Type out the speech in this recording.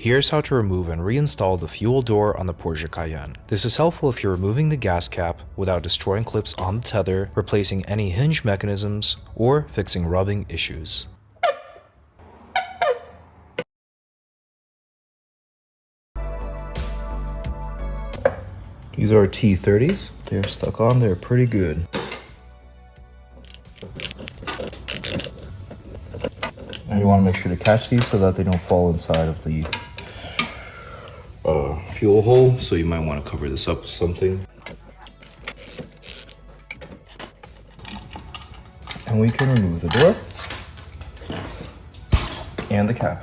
Here's how to remove and reinstall the fuel door on the Porsche Cayenne. This is helpful if you're removing the gas cap without destroying clips on the tether, replacing any hinge mechanisms, or fixing rubbing issues. These are T30s. They're stuck on there pretty good. And you want to make sure to catch these so that they don't fall inside of the fuel hole, so you might want to cover this up with something. And we can remove the door and the cap.